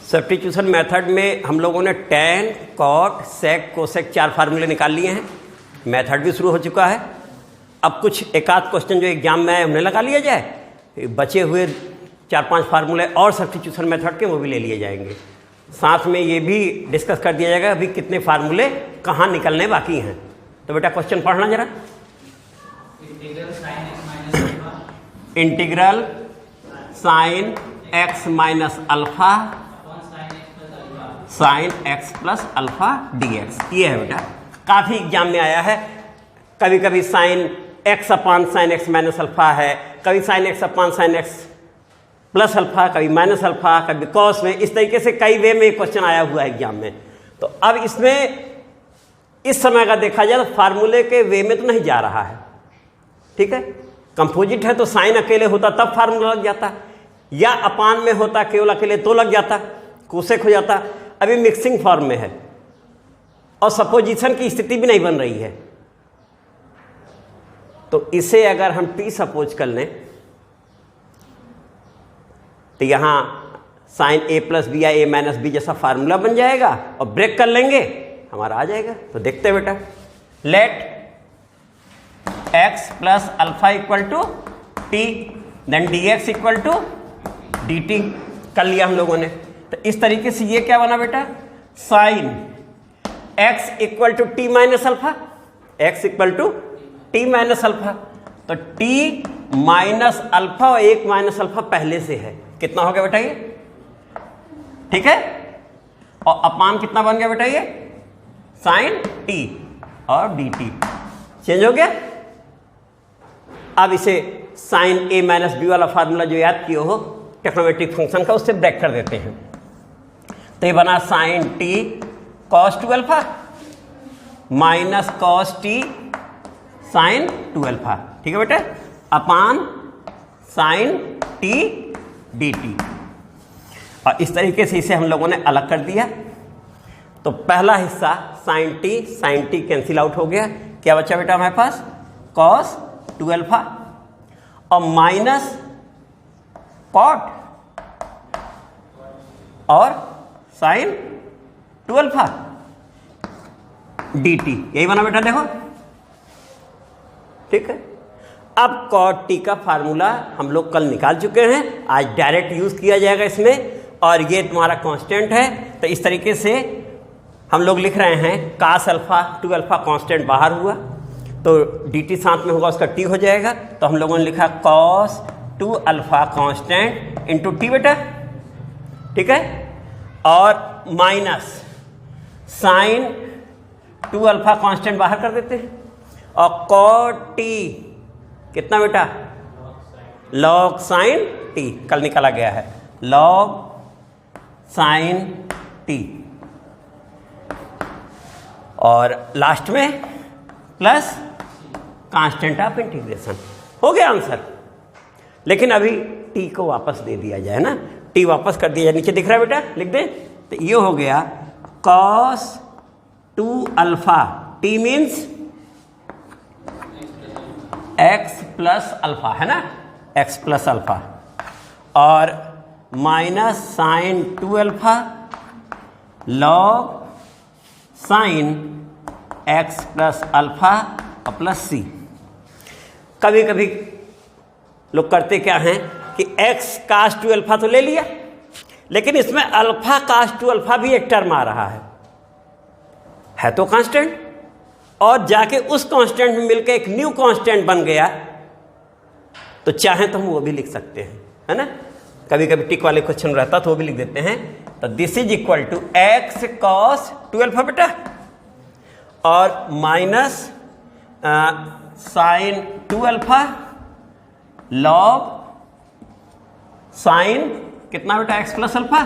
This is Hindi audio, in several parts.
सब्स्टिट्यूशन मेथड में हम लोगों ने टैन, कॉट, सेक, कोसेक 4 फार्मूले निकाल लिए हैं। मेथड भी शुरू हो चुका है। अब कुछ एक आध क्वेश्चन जो एग्जाम में आए उन्हें लगा लिया जाए, बचे हुए 4-5 फार्मूले और सब्स्टिट्यूशन मेथड के वो भी ले लिए जाएंगे। साथ में ये भी डिस्कस कर दिया जाएगा अभी कितने फार्मूले कहाँ निकलने बाकी हैं। तो बेटा क्वेश्चन पढ़ना जरा। Integral sign x minus alpha sign x plus alpha D x, ये है बेटा। काफ़ी एग्जाम में आया है। कभी कभी साइन एक्स अपान साइन एक्स माइनस अल्फा है, कभी साइन एक्स अपान साइन एक्स प्लस अल्फा, कभी माइनस अल्फा, कभी कॉस में। इस तरीके से कई वे में क्वेश्चन आया हुआ है एग्जाम में। तो अब इसमें इस समय अगर देखा जाए तो फार्मूले के वे में तो नहीं जा रहा है, ठीक है। कंपोजिट है तो साइन अकेले होता तब फार्मूला लग जाता, या अपान में होता केवल अकेले तो लग जाता, कोसेक हो जाता। अभी मिक्सिंग फॉर्म में है और सपोजिशन की स्थिति भी नहीं बन रही है। तो इसे अगर हम टी सपोज कर लें तो यहां साइन ए प्लस बी या ए माइनस बी जैसा फार्मूला बन जाएगा और ब्रेक कर लेंगे, हमारा आ जाएगा। तो देखते हैं बेटा, let x plus alpha equal to t then d x equal to d t कर लिया हम लोगों ने। तो इस तरीके से ये क्या बना बेटा, sine x equal to t minus alpha, x equal to t minus alpha. तो टी माइनस अल्फा और 1 माइनस अल्फा पहले से है, कितना हो गया बेटा ये, ठीक है। और अपान कितना बन गया बेटा ये, साइन टी और डी टी चेंज हो गया। अब इसे साइन ए माइनस बी वाला फार्मूला जो याद किए हो टेक्नोमेट्रिक फंक्शन का, उससे ब्रेक कर देते हैं। तो ये बना sine t cos 2 alpha minus cos t sine 2 alpha, ठीक है बेटा, upon sine t d t. और इस तरीके से इसे हम लोगों ने अलग कर दिया। तो पहला हिस्सा साइन टी कैंसिल आउट हो गया। क्या बचा बेटा हमारे पास, कॉस 2 अल्फा और माइनस कॉट और साइन 2 अल्फा डी टी, यही बना बेटा देखो, ठीक है। अब कॉट टी का फार्मूला हम लोग कल निकाल चुके हैं, आज डायरेक्ट यूज किया जाएगा इसमें। और ये तुम्हारा कांस्टेंट है, तो इस तरीके से हम लोग लिख रहे हैं कास अल्फा 2 अल्फा कांस्टेंट बाहर हुआ तो डी टी साथ में होगा, उसका टी हो जाएगा। तो हम लोगों ने लिखा cos 2 alpha constant into T बेटा, ठीक है। और माइनस साइन 2 अल्फा कांस्टेंट बाहर कर देते हैं और कॉट टी कितना बेटा, लॉग साइन टी, कल निकाला गया है, लॉग साइन टी। और लास्ट में प्लस कांस्टेंट ऑफ इंटीग्रेशन, हो गया आंसर। लेकिन अभी टी को वापस दे दिया जाए ना, टी वापस कर दिया जाए, नीचे दिख रहा है बेटा, लिख दे। तो ये हो गया cos 2 alpha, t means x plus alpha है ना, x प्लस अल्फा, और minus sine 2 alpha log sine x plus alpha और प्लस सी। कभी कभी लोग करते क्या हैं कि x कास 2 अल्फा तो ले लिया, लेकिन इसमें अल्फा कास 2 अल्फा भी एक टर्म आ रहा है तो कांस्टेंट, और जाके उस कांस्टेंट में मिलकर एक न्यू कांस्टेंट बन गया। तो चाहें तो हम वो भी लिख सकते हैं, है ना। कभी कभी टिक वाले क्वेश्चन रहता तो वो भी लिख देते हैं। तो this is equal to x cos 2 alpha बेटा और minus sine 2 alpha log sine कितना बेटा, एक्स प्लस अल्फा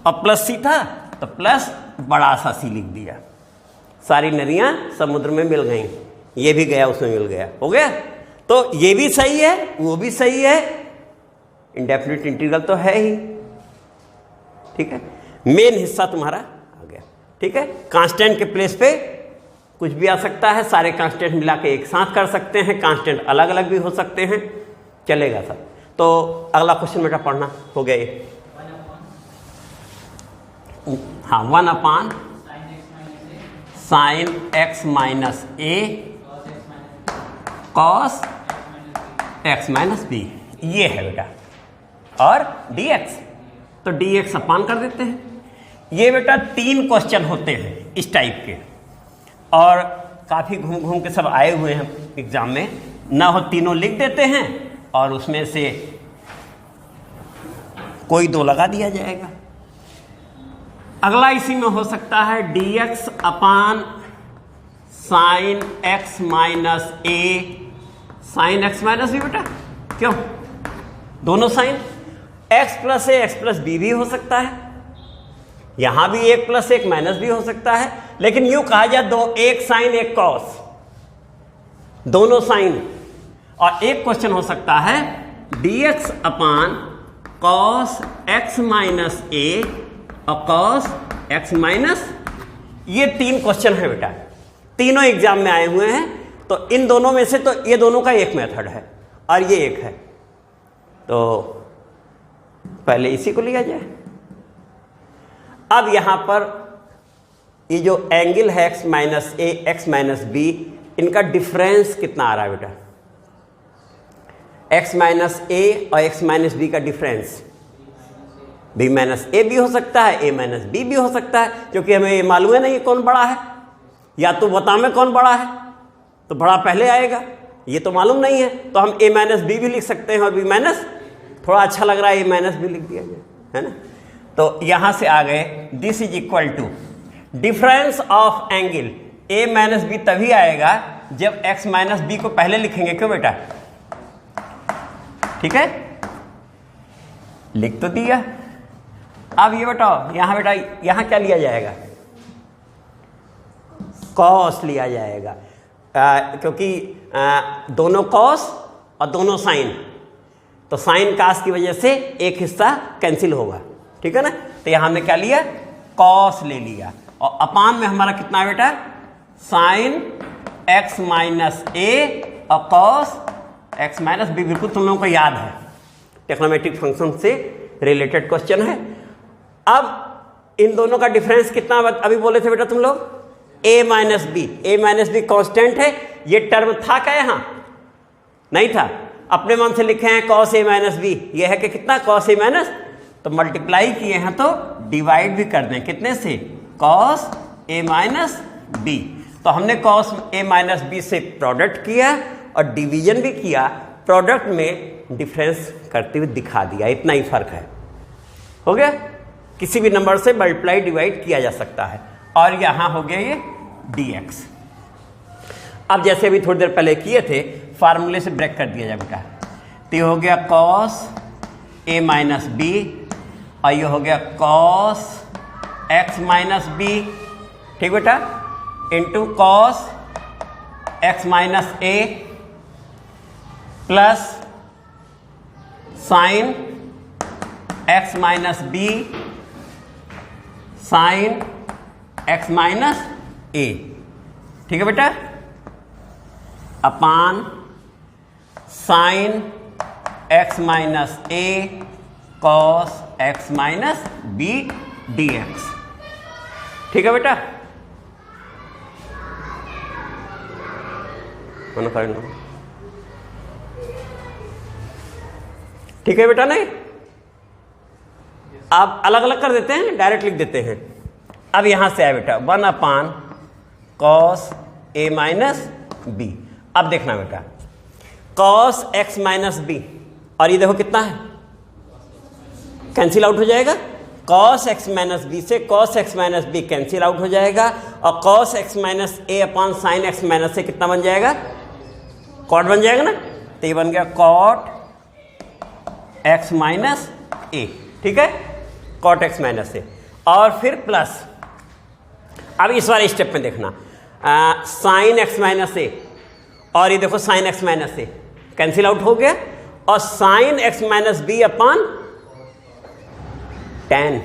और प्लस सी था तो प्लस बड़ा सा सी लिख दिया। सारी नदियां समुद्र में मिल गई, ये भी गया उसमें मिल गया, हो गया। तो ये भी सही है वो भी सही है, इंडेफिनिट इंटीग्रल तो है ही, ठीक है। मेन हिस्सा तुम्हारा आ गया, ठीक है। कांस्टेंट के प्लेस पे कुछ भी आ सकता है, सारे कांस्टेंट मिला के एक साथ कर सकते हैं, कांस्टेंट अलग अलग भी हो सकते हैं, चलेगा सब। तो अगला क्वेश्चन बेटा पढ़ना, हो गया ये हाँ 1 upon sine x minus A cos x minus B, ये है बेटा, और dx, तो dx अपान कर देते हैं। ये बेटा 3 क्वेश्चन होते हैं इस टाइप के, और काफ़ी घूम घूम के सब आए हुए हैं एग्जाम में, ना हो तीनों लिख देते हैं और उसमें से कोई 2 लगा दिया जाएगा। अगला इसी में हो सकता है dx upon sine x minus A, sine x minus B बेटा, क्यों, दोनों sine, x plus A x plus B भी हो सकता है, यहां भी 1 प्लस 1 माइनस भी हो सकता है, लेकिन यूं कहा जाए दो, एक साइन एक कॉस, दोनों साइन। और एक क्वेश्चन हो सकता है dx upon cos x minus ए और कॉस एक्स माइनस, ये 3 क्वेश्चन है बेटा, तीनों एग्जाम में आए हुए हैं। तो इन दोनों में से तो ये दोनों का एक मेथड है और ये एक है, तो पहले इसी को लिया जाए। अब यहां पर ये जो एंगल है एक्स माइनस ए एक्स माइनस बी, इनका डिफरेंस कितना आ रहा है बेटा, एक्स माइनस ए और एक्स माइनस बी का डिफरेंस बी माइनस ए भी हो सकता है, ए माइनस बी भी हो सकता है, क्योंकि हमें ये मालूम है नहीं कौन बड़ा है, या तो बता में कौन बड़ा है तो बड़ा पहले आएगा, ये तो मालूम नहीं है, तो हम ए माइनस बी भी लिख सकते हैं और बी माइनस, थोड़ा अच्छा लग रहा है ए माइनस बी लिख दिया जाए, है ना। तो यहां से आ गए this is equal to difference of angle a minus b तभी आएगा जब एक्स माइनस बी को पहले लिखेंगे, क्यों बेटा, ठीक है, लिख तो दिया। अब ये बताओ यहां बेटा, यहां क्या लिया जाएगा, कॉस लिया जाएगा, क्योंकि दोनों कॉस और दोनों साइन, तो साइन कास की वजह से एक हिस्सा कैंसिल होगा, ठीक है ना। तो यहां हमने क्या लिया, कॉस ले लिया, और अपान में हमारा कितना है बेटा, साइन एक्स माइनस ए और कॉस एक्स माइनस बी, बिल्कुल तुम लोगों को याद है, टेक्नोमेट्रिक फंक्शन से रिलेटेड क्वेश्चन है। अब इन दोनों का डिफरेंस कितना अभी बोले थे बेटा तुम लोग, a minus b, a minus b constant है, ये टर्म था क्या यहां, नहीं था, अपने मन से लिखे हैं cos a माइनस बी, ये है कि कितना cos a माइनस, तो मल्टीप्लाई किए हैं तो डिवाइड भी कर दें, कितने से, cos a माइनस बी। तो हमने cos a माइनस बी से प्रोडक्ट किया और डिवीजन भी किया, प्रोडक्ट में डिफरेंस करते हुए दिखा दिया, इतना ही फर्क है, हो गया। किसी भी नंबर से मल्टीप्लाई डिवाइड किया जा सकता है, और यहां हो गया ये dx। अब जैसे अभी थोड़ी देर पहले किए थे, फार्मूले से ब्रेक कर दिया जाए बेटा, तो ये हो गया cos a माइनस बी, और ये हो गया cos x माइनस बी, ठीक बेटा, into cos x minus A plus sine x minus B sine x minus A, ठीक है बेटा, upon sine x minus A cos x minus B dx, ठीक है बेटा, ठीक है बेटा, नहीं आप अलग अलग कर देते हैं, डायरेक्ट लिख देते हैं। अब यहां से आया बेटा 1 अपान कॉस ए माइनस बी। अब देखना बेटा कॉस एक्स माइनस बी, और ये देखो कितना है, कैंसिल आउट हो जाएगा, कॉस एक्स माइनस बी से cos x minus b cancel out हो जाएगा, और कॉस एक्स माइनस ए अपान साइन एक्स माइनस से कितना बन जाएगा, कॉट बन जाएगा ना, तो ये बन गया कॉट एक्स माइनस ए, ठीक है, कॉट एक्स माइनस ए, और फिर प्लस, अब इस वाले स्टेप में देखना साइन एक्स माइनस ए, और ये देखो sine x minus a cancel out हो गया, और sine x minus B upon tan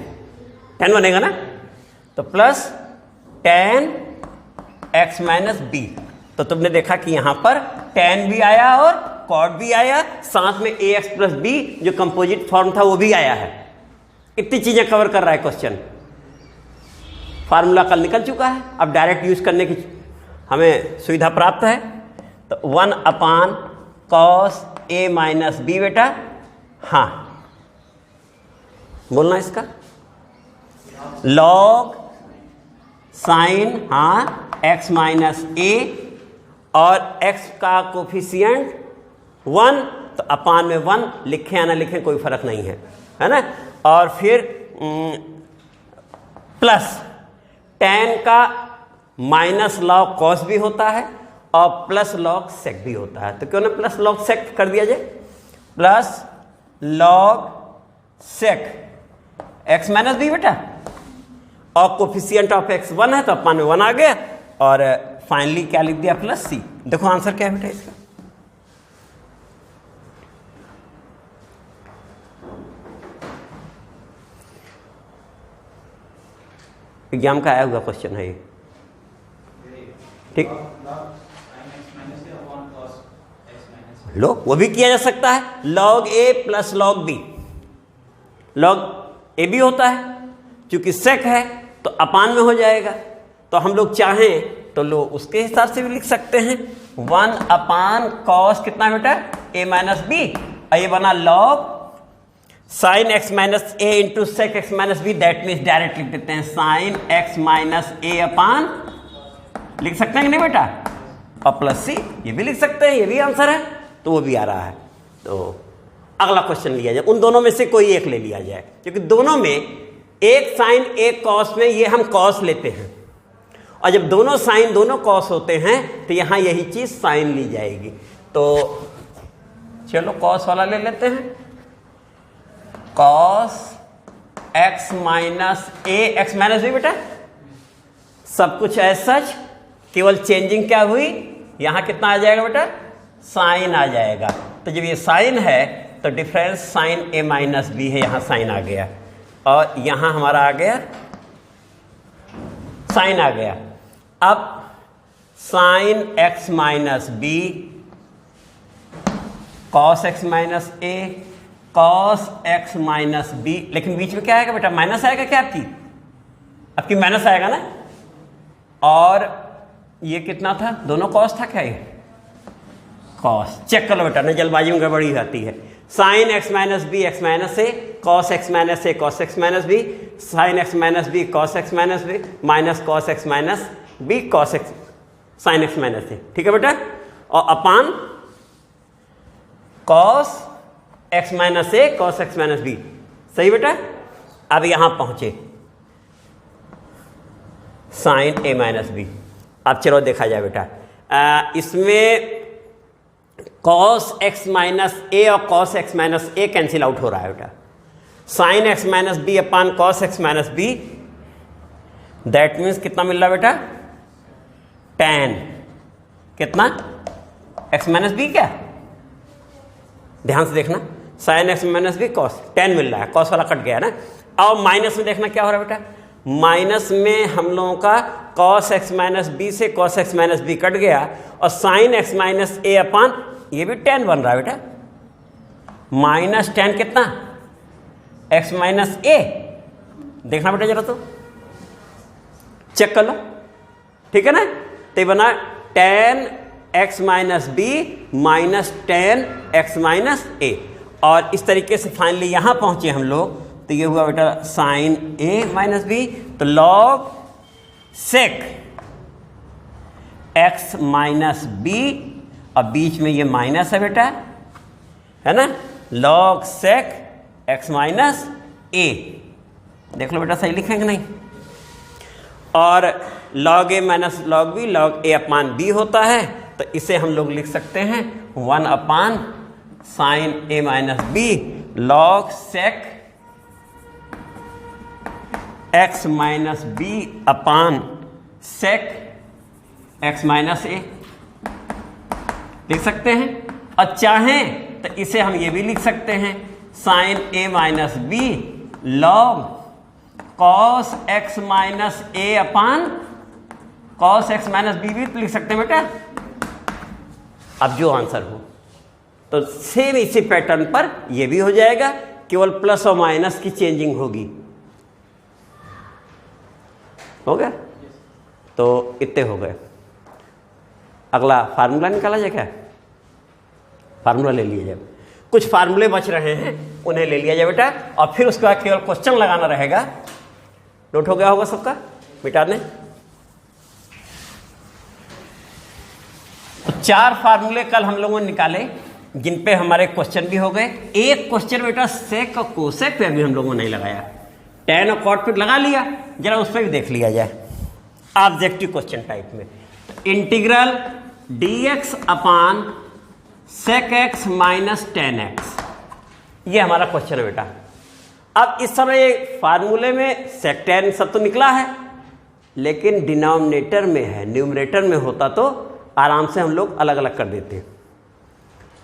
बनेगा ना, तो plus tan x minus b. तो तुमने देखा कि यहां पर टेन भी आया और कॉट भी आया, साथ में ए एक्स प्लस बी जो कंपोजिट फॉर्म था वो भी आया है। इतनी चीजें कवर कर रहा है क्वेश्चन, फार्मूला कल निकल चुका है, अब डायरेक्ट यूज करने की हमें सुविधा प्राप्त है। तो 1 अपान कॉस ए माइनस बी बेटा, हाँ बोलना इसका लॉग साइन, हाँ एक्स माइनस ए, और एक्स का कोफिशिएंट 1, तो अपान में 1 लिखें या ना लिखें कोई फर्क नहीं है ना। और फिर प्लस tan का माइनस लॉग कॉस भी होता है और प्लस लॉग सेक भी होता है, तो क्यों ना प्लस लॉग सेक कर दिया जाए, plus log sec x minus B बेटा, और कोफिशिएंट ऑफ एक्स 1 है तो अपान में 1 आ गया, और फाइनली क्या लिख दिया प्लस सी। देखो आंसर क्या है बेटा इसका, एग्जाम का आया हुआ क्वेश्चन है ये, ठीक। लो वो भी किया जा सकता है, लॉग ए प्लस लॉग बी, लॉग ए भी होता है, क्योंकि सेक है तो अपान में हो जाएगा, तो हम लोग चाहें तो लो उसके हिसाब से भी लिख सकते हैं। 1 अपान कॉस कितना बेटा ए माइनस बी, और ये बना log sine x minus a into sec x minus b, that means direct लिख देते हैं साइन एक्स माइनस ए अपान, लिख सकते हैं कि नहीं बेटा, और प्लस सी, ये भी लिख सकते हैं, ये भी आंसर है, तो वो भी आ रहा है। तो अगला क्वेश्चन लिया जाए, उन दोनों में से कोई एक ले लिया जाए, क्योंकि दोनों में एक साइन एक कॉस में ये हम कॉस लेते हैं, और जब दोनों साइन दोनों कॉस होते हैं तो यहां यही चीज साइन ली जाएगी। तो चलो कॉस वाला ले लेते हैं, कॉस एक्स माइनस ए एक्स माइनस बी बेटा, सब कुछ एज सच, केवल चेंजिंग क्या हुई, यहां कितना आ जाएगा बेटा साइन आ जाएगा, तो जब ये साइन है तो डिफरेंस साइन ए माइनस बी है, यहां साइन आ गया, और यहां हमारा आ गया साइन आ गया। अब sine x minus B cos x minus A cos x minus B, लेकिन बीच में क्या आएगा बेटा माइनस आएगा क्या आपकी माइनस आएगा ना, और ये कितना था, दोनों कॉस था क्या, ये कॉस, चेक कर लो बेटा, न जल्दबाजी में गड़बड़ी आती है। Sine x minus B x minus A, cos x minus A cos x minus B, sine x minus B cos x minus B, minus cos x minus B cos x sine x minus A, ठीक है बेटा, और upon cos x minus A cos x minus B, सही बेटा। अब यहां पहुंचे साइन ए माइनस बी, अब चलो देखा जाए बेटा, इसमें कॉस एक्स माइनस ए और cos x minus a cancel out हो रहा है बेटा, sine x minus B upon cos x minus b, that means कितना मिल रहा है बेटा tan, कितना एक्स माइनस बी, क्या ध्यान से देखना, sine x minus B cos, tan मिल रहा है, कॉस वाला कट गया ना, और माइनस में देखना क्या हो रहा है बेटा, माइनस में हम लोगों का कॉस एक्स माइनस बी से cos x minus b cut गया, और साइन एक्स माइनस ए अपान ये भी tan बन रहा है बेटा, माइनस tan कितना एक्स माइनस ए, देखना बेटा जरा तो चेक कर लो, ठीक है ना, तो बना tan x minus B minus tan x minus ए, और इस तरीके से फाइनली यहां पहुंचे हम लोग, तो ये हुआ बेटा साइन ए माइनस बी, तो log sec x minus b, और बीच में ये माइनस है बेटा, है ना, log sec x minus a, देख लो बेटा सही लिखेंगे नहीं, और log a minus log b, log a upon b होता है, तो इसे हम लोग लिख सकते हैं 1 upon sine A minus B log sec x minus B upon sec x minus A, लिख सकते हैं, और चाहें तो इसे हम ये भी लिख सकते हैं साइन ए minus B log cos x minus ए upon cos x minus B भी लिख सकते हैं बेटा, अब जो आंसर हो, तो सेम इसी पैटर्न पर ये भी हो जाएगा, केवल प्लस और माइनस की चेंजिंग होगी। हो गया? तो इतने हो गए। अगला फार्मूला निकाला जाए क्या? फार्मूला ले लिया जाए। कुछ फार्मूले बच रहे हैं उन्हें ले लिया जाए बेटा, और फिर उसके बाद केवल क्वेश्चन लगाना रहेगा। नोट हो गया होगा सबका? मिटा दें। तो 4 फार्मूले कल हम लोगों ने निकाले जिन पे हमारे क्वेश्चन भी हो गए। एक क्वेश्चन बेटा सेक और कोसेक पे अभी हम लोगों ने नहीं लगाया, टैन और कॉट पे लगा लिया, जरा उस पर भी देख लिया जाए ऑब्जेक्टिव क्वेश्चन टाइप में। इंटीग्रल dx अपान sec x minus tan x, ये हमारा क्वेश्चन है बेटा। अब इस समय फार्मूले में sec tan सब तो निकला है, लेकिन डिनोमिनेटर में है, न्यूमरेटर में होता तो आराम से हम लोग अलग अलग कर देते।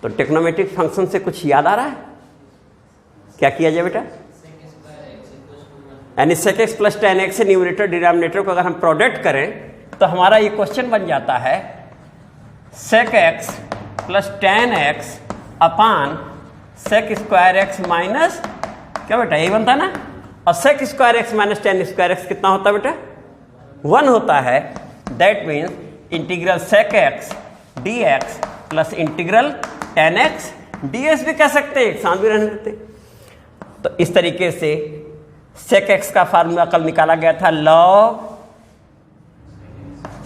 तो टेक्नोमेट्रिक फंक्शन से कुछ याद आ रहा है? क्या किया जाए बेटा? यानी sec x plus tan x से न्यूमरेटर डिनोमिनेटर को अगर हम प्रोडक्ट करें तो हमारा ये क्वेश्चन बन जाता है sec x plus tan x अपान sec स्क्वायर एक्स माइनस, क्या बेटा यही बनता है ना? और sec square x minus tan square x कितना होता है बेटा? 1 होता है। That means integral sec x dx plus integral tan x ds भी कह सकते हैं, एक साथ भी रहने देते। तो इस तरीके से sec x का फार्मूला कल निकाला गया था, log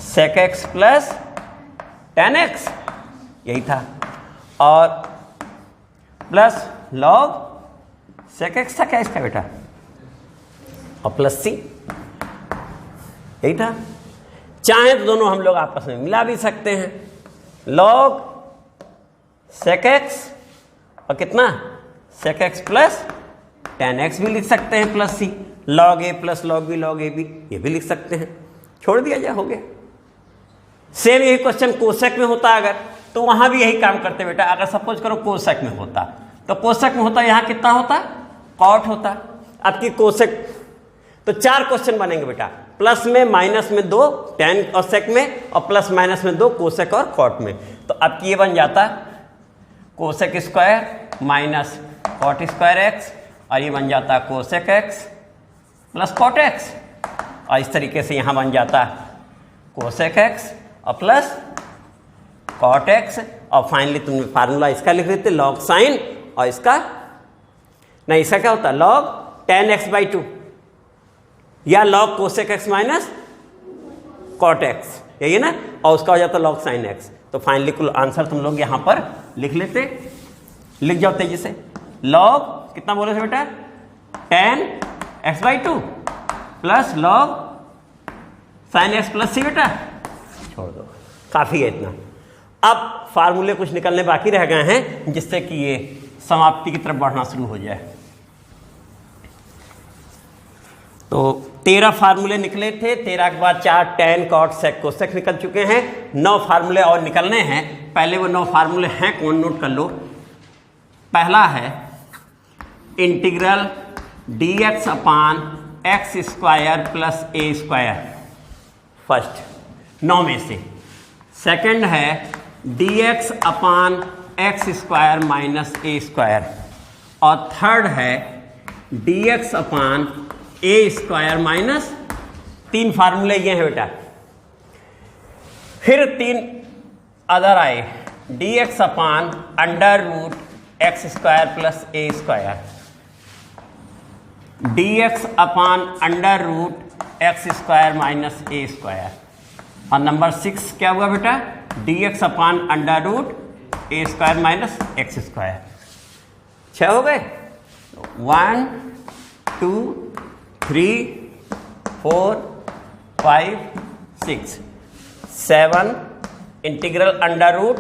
sec x plus tan x, यही था, और प्लस log sec x था क्या इसका बेटा, और प्लस c, यही था। चाहे तो दोनों हम लोग आपस में मिला भी सकते हैं, log sec x और कितना sec x plus tan x भी लिख सकते हैं, plus c, log a plus log b log a b, ये भी लिख सकते हैं। छोड़ दिया जाए, हो गया। सेम यही क्वेश्चन कोसेक में होता अगर, तो वहां भी यही काम करते बेटा। अगर सपोज करो कोसेक में होता, तो कोसेक में होता यहां कितना होता? कॉट होता। अब की कोसेक, तो 4 क्वेश्चन बनेंगे बेटा, प्लस में माइनस में 2 टैन और सेक में, और प्लस माइनस में 2 कोसेक और कॉट में। तो अब की ये बन जाता cosec square minus cot square x, और ये बन जाता cosec x plus cot x, और इस तरीके से यहां बन जाता कोसेक एक्स और प्लस कॉट एक्स, और फाइनली तुमने फार्मूला इसका लिख देते लॉग साइन, और इसका नहीं, इसका क्या होता है लॉग tan x बाई 2 या log cosec x minus cot x, यही है ना, और उसका हो जाता लॉग साइन एक्स। तो फाइनली कुल आंसर तुम लोग यहां पर लिख लेते, लिख जाओ तेजी से। लॉग कितना बोले थे बेटा? tan x by 2 plus log sine x plus C बेटा, छोड़ दो, काफी है इतना। अब फार्मूले कुछ निकलने बाकी रह गए हैं जिससे कि ये समाप्ति की तरफ बढ़ना शुरू हो जाए। तो 13 फार्मूले निकले थे, 13 के बाद 4 टैन कॉट सेक कोसेक निकल चुके हैं, 9 फार्मूले और निकलने हैं। पहले वो 9 फार्मूले हैं कौन, नोट कर लो। पहला है integral dx upon x square plus ए स्क्वायर, फर्स्ट 9 में से। सेकंड है dx upon x square minus ए स्क्वायर, और थर्ड है dx upon a square minus, 3 फार्मूले ये हैं बेटा। फिर 3 अदर आए, dx upon under root x square plus ए square, dx upon under root x square minus ए स्क्वायर, और नंबर 6 क्या हुआ बेटा? dx अपान अंडर रूट ए स्क्वायर माइनस एक्स स्क्वायर। 6 हो गए। 1 2 3 4 5 6 7 integral under root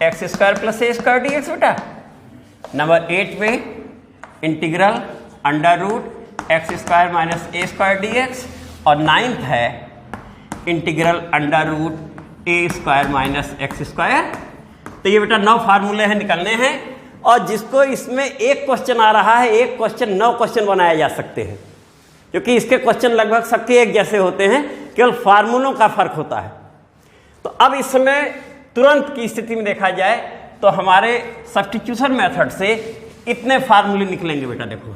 x square plus ए स्क्वायर डीएक्स बेटा। नंबर 8 पे integral under root x square minus ए स्क्वायर डीएक्स, और 9th है इंटीग्रल अंडर रूट ए स्क्वायर माइनस एक्स स्क्वायर। तो ये बेटा 9 फार्मूले हैं, निकलने हैं, और जिसको इसमें एक क्वेश्चन आ रहा है, एक क्वेश्चन 9 क्वेश्चन बनाए जा सकते हैं, क्योंकि इसके क्वेश्चन लगभग सबके एक जैसे होते हैं, केवल फार्मूलों का फर्क होता है। तो अब इस समय तुरंत की स्थिति में देखा जाए तो हमारे सब्स्टिट्यूशन मेथड से इतने फार्मूले निकलेंगे बेटा। देखो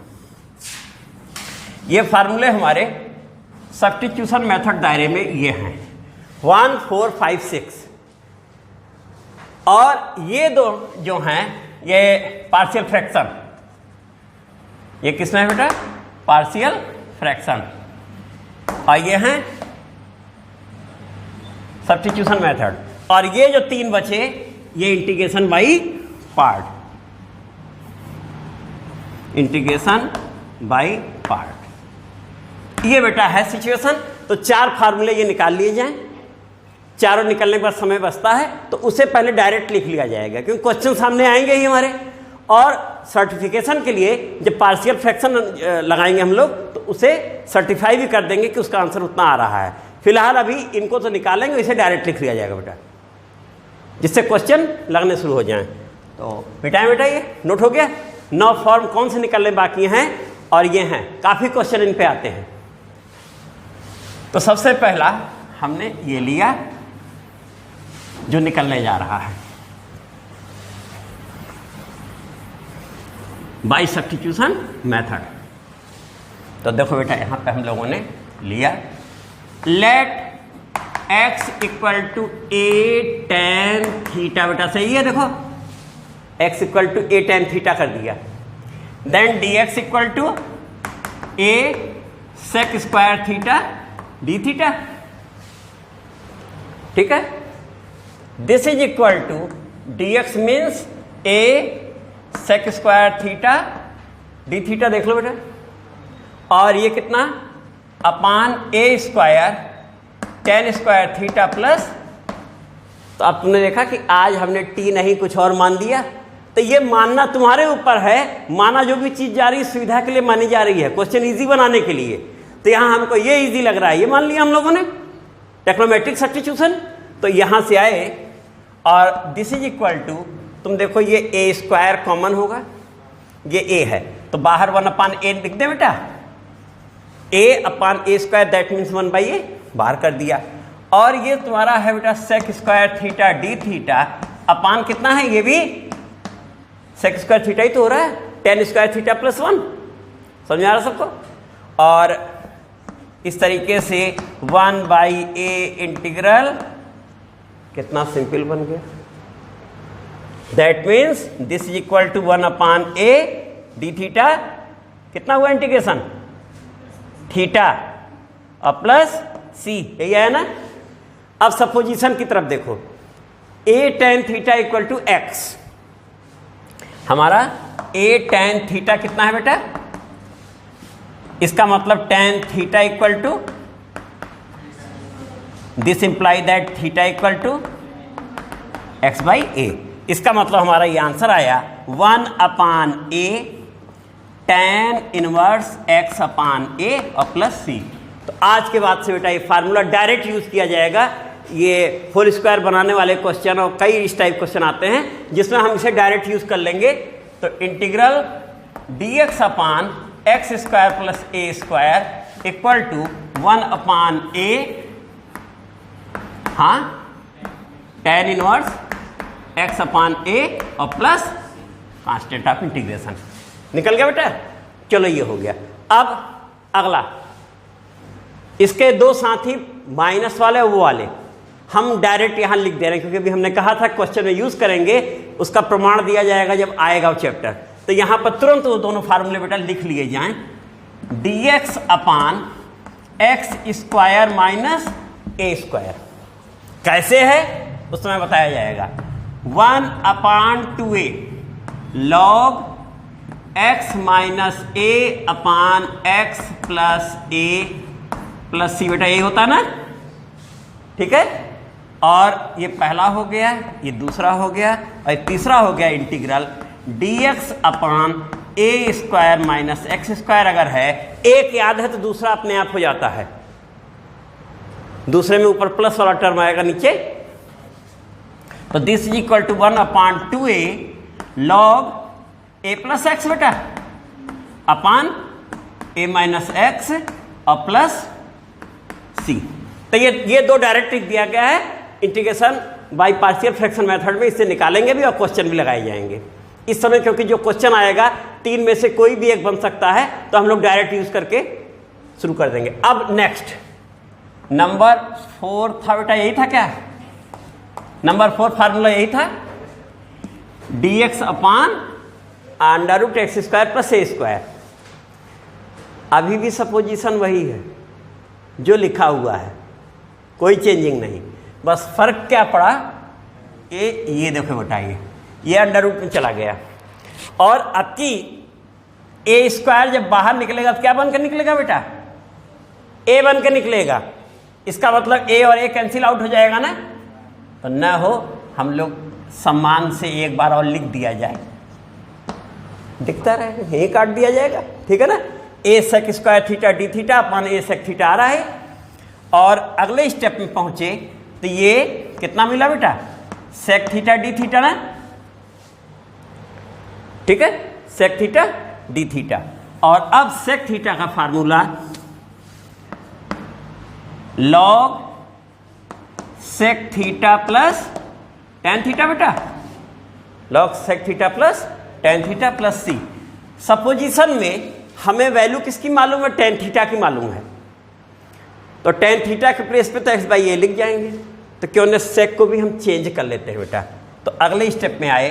ये फार्मूले हमारे सब्स्टिट्यूशन मेथड दायरे में ये हैं 1, 4, 5, 6 और ये दो जो हैं ये पार्शियल फ्रैक्शन, ये किसमें है बेटा? Partial fraction. और ये हैं सब्स्टिट्यूशन मेथड। और ये जो तीन बचे ये integration by part, integration by part. ये बेटा है सिचुएशन। तो चार फार्मूले ये निकाल लिए जाएं, चारों निकलने पर समय बचता है तो उसे पहले डायरेक्ट लिख लिया जाएगा क्योंकि क्वेश्चन सामने आएंगे ही हमारे। और सर्टिफिकेशन के लिए जब पार्शियल फ्रैक्शन लगाएंगे हम लोग तो उसे सर्टिफाई भी कर देंगे कि उसका आंसर उतना आ रहा है। फिलहाल अभी इनको तो निकालेंगे, इसे डायरेक्ट लिख लिया जाएगा बेटा, जिससे क्वेश्चन लगने शुरू हो जाएं। तो बेटा ये नोट हो गया। 9 फॉर्म कौन से निकलने बाकी हैं और ये हैं, काफी क्वेश्चन इन पे आते हैं। तो सबसे पहला हमने ये लिया जो निकलने जा रहा है बाय सब्स्टिट्यूशन मेथड। तो देखो बेटा यहां पे हम लोगों ने लिया let x equal to a tan theta, बेटा सही है। देखो x equal to a tan theta कर दिया। Then dx equal to a sec square theta d theta, ठीक है। This is equal to dx means a sec square theta d theta, देख लो बेटा। और ये कितना upon a square tan square theta plus, तो अब तुमने देखा कि आज हमने t नहीं कुछ और मान दिया। तो ये मानना तुम्हारे ऊपर है, माना जो भी चीज जा रही है सुविधा के लिए मानी जा रही है, क्वेश्चन इजी बनाने के लिए। तो यहां हमको ये इजी लग रहा है, ये मान लिया हम लोगों ने टेक्नोमेट्रिक सब्स्टिट्यूशन। तो यहां से आए और दिस इज इक्वल टू, तुम देखो ये a स्क्वायर कॉमन होगा, ये a है तो बाहर 1 अपान a लिख दे बेटा, a upon a square that means 1 by a बाहर कर दिया। और ये तुम्हारा है बेटा sec square theta d theta upon कितना है, ये भी सेक स्क्वायर थीटा ही तो हो रहा है, tan स्क्वायर थीटा प्लस 1। समझ आ रहा सबको? और इस तरीके से 1 बाई a इंटीग्रल, कितना सिंपल बन गया। That means this is equal to 1 upon a d theta, कितना हुआ इंटीग्रेशन थीटा और प्लस c, यही है ना। अब सपोजिशन की तरफ देखो, a tan theta equal to x, हमारा a tan थीटा कितना है बेटा, इसका मतलब tan theta equal to, this imply that theta equal to x by a। इसका मतलब हमारा ये आंसर आया 1 upon a tan inverse x upon a और प्लस c। तो आज के बाद से बेटा ये फार्मूला डायरेक्ट यूज किया जाएगा। ये होल स्क्वायर बनाने वाले क्वेश्चन और कई इस टाइप क्वेश्चन आते हैं जिसमें हम इसे डायरेक्ट यूज कर लेंगे। तो integral dx upon x square plus a square equal to 1 upon a, हाँ, tan inverse x upon a और प्लस कांस्टेंट ऑफ इंटीग्रेशन। निकल गया बेटा? चलो ये हो गया। अब अगला, इसके दो साथी माइनस वाले और वो वाले हम डायरेक्ट यहां लिख दे रहे हैं क्योंकि अभी हमने कहा था क्वेश्चन में यूज करेंगे, उसका प्रमाण दिया जाएगा जब आएगा वो चैप्टर। तो यहां पर तुरंत वो दोनों फार्मूले बेटा लिख लिए जाएं। dx upon x square minus a square कैसे है उस समय बताया जाएगा। 1 upon 2a log x minus a upon x plus a plus c, बेटा यही होता है ना, ठीक है। और ये पहला हो गया, ये दूसरा हो गया और ये तीसरा हो गया integral dx upon a square minus x square. अगर है एक याद है तो दूसरा अपने आप हो जाता है, दूसरे में ऊपर प्लस वाला टर्म आएगा नीचे। तो this is equal to 1 upon 2a log a plus x बेटा अपान a माइनस एक्स और प्लस c। तो ये दो डायरेक्ट लिख दिया गया है integration by partial fraction method में, इससे निकालेंगे भी और क्वेश्चन भी लगाए जाएंगे इस समय, क्योंकि जो क्वेश्चन आएगा 3 में से कोई भी एक बन सकता है, तो हम लोग डायरेक्ट यूज करके शुरू कर देंगे। अब नेक्स्ट नंबर 4 था बेटा, यही था क्या? नंबर 4 फार्मूला यही था, dx upon under root x square plus ए स्क्वायर। अभी भी सपोजिशन वही है जो लिखा हुआ है, कोई चेंजिंग नहीं, बस फर्क क्या पड़ा, ये देखो बेटा, ये अंडर रूट में चला गया। और अब की ए स्क्वायर जब बाहर निकलेगा तो क्या बनकर निकलेगा बेटा? ए बनकर निकलेगा। इसका मतलब ए और ए कैंसिल आउट हो जाएगा ना, तो न हो हम लोग सम्मान से एक बार और लिख दिया जाए, दिखता रहेगा, ये काट दिया जाएगा, ठीक है ना। A sec square theta D theta upon A sec theta आ रहा है। और अगले स्टेप में पहुंचे तो ये कितना मिला बेटा? सेक थीटा डी थीटा ना, ठीक है, सेक थीटा डी थीटा। और अब सेक थीटा का formula log sec theta plus tan theta बेटा, log sec theta plus tan theta plus c. Supposition में हमें वैल्यू किसकी मालूम है? टेन थीटा की मालूम है, तो टेन थीटा के प्लेस पे तो एक्स बाई ए लिख जाएंगे, तो क्यों न सेक को भी हम चेंज कर लेते हैं बेटा। तो अगले स्टेप में आए,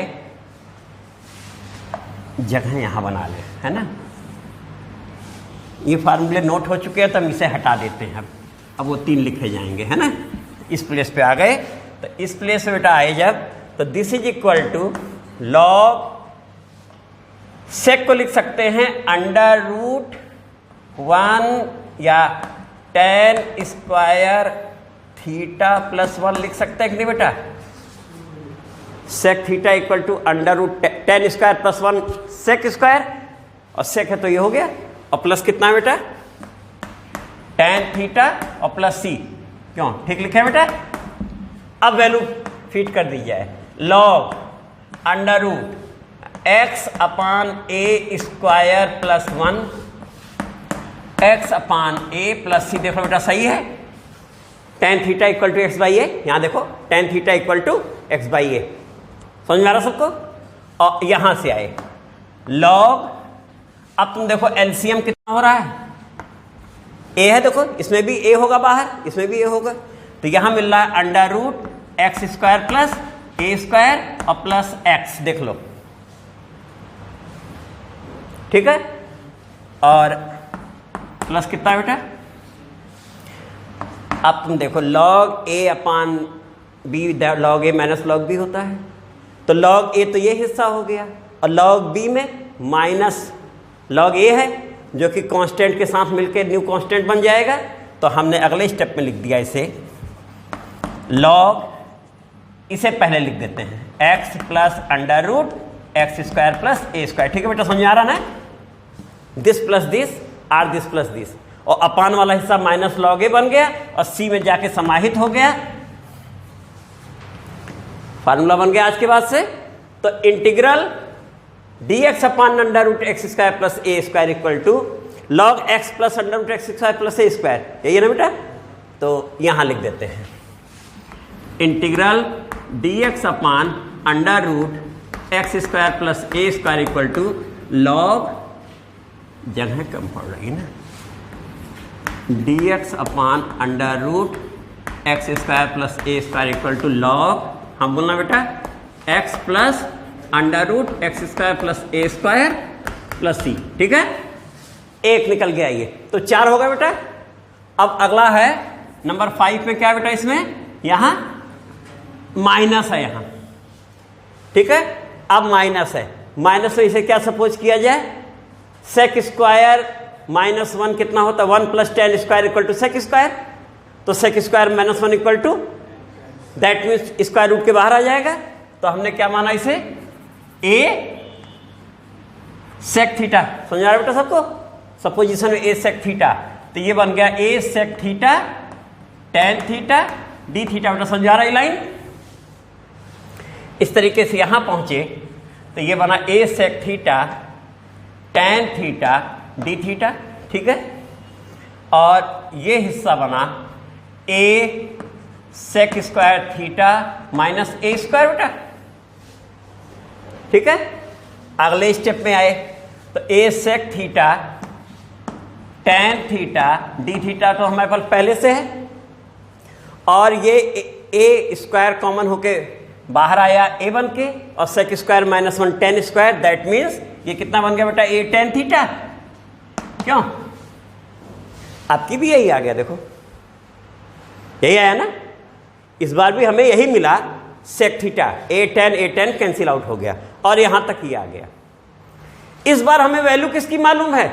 जगह यहां बना ले, है ना। ये फार्मूले नोट हो चुके हैं तो हम इसे हटा देते हैं, अब वो 3 लिखे जाएंगे, है ना। इस प्लेस पे आ गए, तो इस प्लेस पे बेटा आए जब, तो this is equal to log sec को लिख सकते हैं अंडर रूट 1 या टेन स्क्वायर थीटा प्लस 1 लिख सकते हैं कि नहीं बेटा? Sec theta equal to under root tan square plus 1 sec square, और सेक है तो ये हो गया, और प्लस कितना बेटा? टेन थीटा और प्लस सी। क्यों? ठीक लिखा है बेटा। अब वैल्यू फिट कर दी जाए, log under root x upon a square plus 1 x upon a plus c. देखो बेटा सही है, tan theta equal to x by a, यहां देखो tan theta equal to x by a, समझ में आ रहा सबको। और यहां से आए लॉग, अब तुम देखो एलसीएम कितना हो रहा है? ए है, देखो इसमें भी ए होगा बाहर, इसमें भी ए होगा, तो यहां मिल रहा है under root x square plus ए स्क्वायर और प्लस एक्स, देख लो, ठीक है। और प्लस कितना है बेटा? अब तुम देखो log a upon B, log a minus log B होता है, तो लॉग ए तो ये हिस्सा हो गया, और लॉग बी में माइनस लॉग ए है जो कि कांस्टेंट के साथ मिलकर न्यू कांस्टेंट बन जाएगा, तो हमने अगले स्टेप में लिख दिया इसे लॉग, इसे पहले लिख देते हैं x plus under root x square plus ए स्क्वायर, ठीक है बेटा, समझ आ रहा ना। This plus this or this plus this, और अपान वाला हिस्सा माइनस लॉग ए बन गया और सी में जाके समाहित हो गया, फार्मूला बन गया आज के बाद से। तो integral dx upon under root x square plus A square equal to log x plus under root x square plus A square, यही है ना बेटा। तो यहां लिख देते हैं integral dx upon under root x square plus A square equal to log, जगह कम पड़ रही है ना, dx upon under root x square plus A square equal to log, हम बोलना बेटा x plus under root x square plus ए स्क्वायर प्लस सी, ठीक है। एक निकल गया ये, तो 4 होगा बेटा। अब अगला है नंबर 5 में, क्या बेटा इसमें यहां माइनस है यहां, ठीक है। अब माइनस है, माइनस में इसे क्या सपोज किया जाए? सेक स्क्वायर माइनस 1 कितना होता है? 1 plus tan square equal to sec square, तो sec square minus 1 equal to, that means square root के बाहर आ जाएगा। तो हमने क्या माना इसे? ए सेक थीटा, समझ आ रहा बेटा सबको? सपोजिशन में ए सेक थीटा, तो ये बन गया a sec theta tan theta D theta, बेटा समझ आ रहा है लाइन? इस तरीके से यहां पहुंचे तो ये बना a sec theta tan theta D theta, ठीक है। और ये हिस्सा बना a sec square theta minus A square बेटा, ठीक है। अगले स्टेप में आए तो a sec theta tan theta D theta तो हमारे पास पहले से है, और ये ए स्क्वायर कॉमन होके बाहर आया ए बन के, और sec square minus 1 tan square, that means ये कितना बन गया बेटा ए टेन थीटा। क्यों? आपकी भी यही आ गया, देखो यही आया ना, इस बार भी हमें यही मिला सेक थीटा, ए टेन कैंसिल आउट हो गया और यहां तक ही आ गया। इस बार हमें वैल्यू किसकी मालूम है?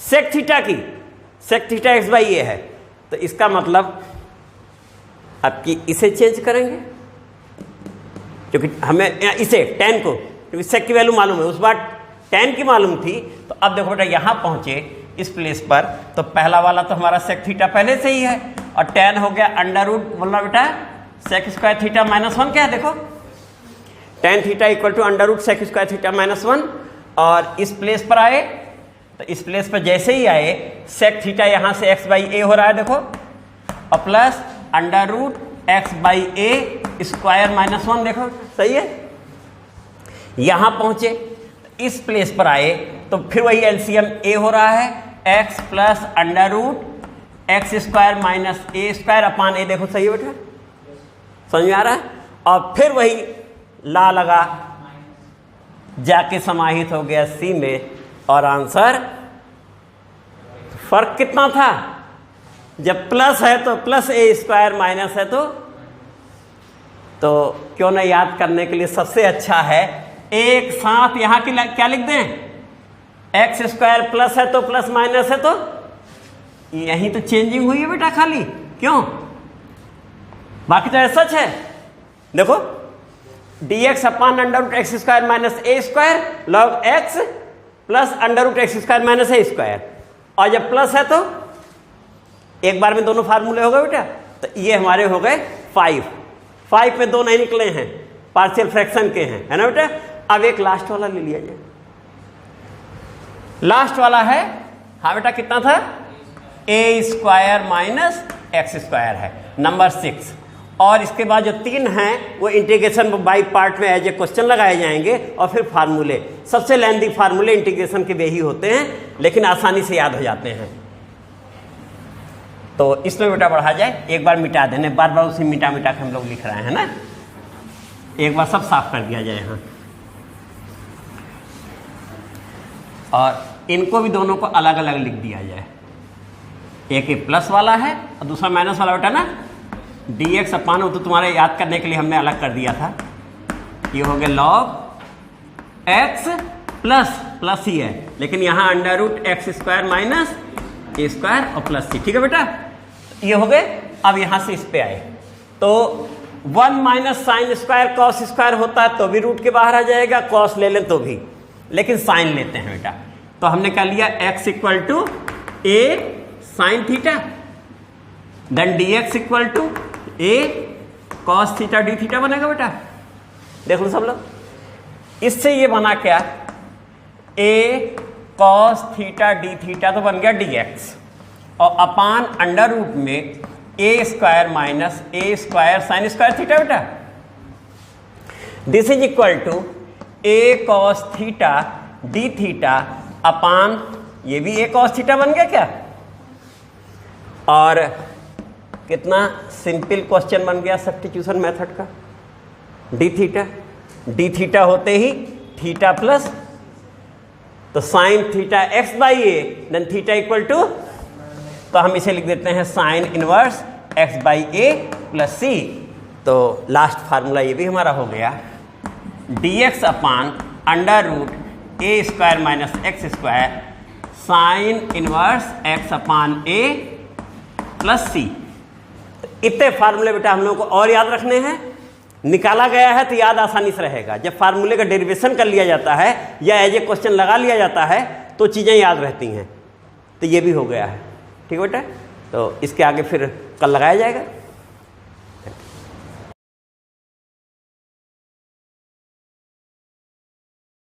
सेक थीटा की। सेक थीटा एक्स बाई ए है, तो इसका मतलब आपकी इसे चेंज करेंगे, क्योंकि हमें इसे टेन को, क्योंकि सेक की वैल्यू मालूम है, उस बार टेन की मालूम थी। तो अब देखो बेटा यहां पहुंचे इस प्लेस पर, तो पहला वाला तो हमारा सेक थीटा पहले से ही है, और टेन हो गया अंडर रूट, बोलना बेटा सेक स्क्वायर थीटा माइनस 1 क्या है, देखो tan theta equal to under root sec square theta minus 1। और इस प्लेस पर आए, तो इस प्लेस पर जैसे ही आए सेक थीटा यहां से एक्स बाई ए हो रहा है, देखो, और plus under root x by a square minus 1, देखो सही है। यहां पहुंचे इस प्लेस पर आए, तो फिर वही एलसीएम ए हो रहा है, x plus under root x square minus A square upon a, देखो सही है बेटा, समझ में आ रहा है। और फिर वही ला लगा, जाके समाहित हो गया सी में, और आंसर, फर्क कितना था, जब प्लस है तो प्लस ए स्क्वायर, माइनस है तो क्यों ना याद करने के लिए सबसे अच्छा है एक साथ यहां की क्या लिख दें, एक्स स्क्वायर प्लस है तो प्लस, माइनस है तो, यही तो चेंजिंग हुई है बेटा खाली, क्यों, बाकी तो सच है। देखो dx upon under root x square minus ए square log x plus under root x square minus ए स्क्वायर, और जब प्लस है तो एक बार में दोनों फार्मूले हो गए बेटा, तो ये हमारे हो गए 5 में 2 नहीं निकले हैं, पार्शियल फ्रैक्शन के हैं, है ना बेटा। अब एक लास्ट वाला ले लिया जाए, लास्ट वाला है, हाँ बेटा कितना था, ए स्क्वायर माइनस एक्स स्क्वायर है, नंबर 6। और इसके बाद जो 3 हैं वो इंटीग्रेशन बाई पार्ट में एज ए क्वेश्चन लगाए जाएंगे, और फिर फार्मूले, सबसे लेंथी फार्मूले इंटीग्रेशन के वे ही होते हैं, लेकिन आसानी से याद हो जाते हैं। तो इसमें बेटा बढ़ा जाए, एक बार मिटा देने, बार बार उसी मिटा के हम लोग लिख रहे हैं ना, एक बार सब साफ कर दिया जाए यहाँ। और इनको भी दोनों को अलग अलग लिख दिया जाए, एक प्लस वाला है और दूसरा माइनस वाला बेटा ना, dx अपान, हो तो तुम्हारे याद करने के लिए हमने अलग कर दिया था, ये हो गया log x प्लस ही है, लेकिन यहाँ under root x square minus ए स्क्वायर और प्लस सी, ठीक है बेटा, ये हो गए। अब यहां से इस पे आए, तो 1 minus sine square cos square होता है तो भी रूट के बाहर आ जाएगा, कॉस ले लें तो भी, लेकिन साइन लेते हैं बेटा, तो हमने क्या लिया, x equal to a sine theta, then dx equal to a cos theta D theta बनेगा बेटा, देख लो सब लोग। इससे ये बना क्या, a cos theta D theta तो बन गया dx, और अपान अंडर रूट में a square minus A square sine square theta बेटा, this is equal to a cos theta D theta upon, ये भी ए कॉस थीटा बन गया क्या, और कितना सिंपल क्वेश्चन बन गया सब्स्टिट्यूशन मेथड का, डी थीटा होते ही थीटा प्लस, तो sine theta x by a, then theta equal to, तो हम इसे लिख देते हैं sine inverse x by a plus c. तो लास्ट फार्मूला ये भी हमारा हो गया, dx upon under root A square minus x square sine inverse x upon a plus c. इतने फार्मूले बेटा हम लोगों को और याद रखने हैं, निकाला गया है तो याद आसानी से रहेगा, जब फार्मूले का डेरिवेशन कर लिया जाता है या एज ए क्वेश्चन लगा लिया जाता है तो चीज़ें याद रहती हैं। तो ये भी हो गया है, ठीक है बेटा, तो इसके आगे फिर कल लगाया जाएगा।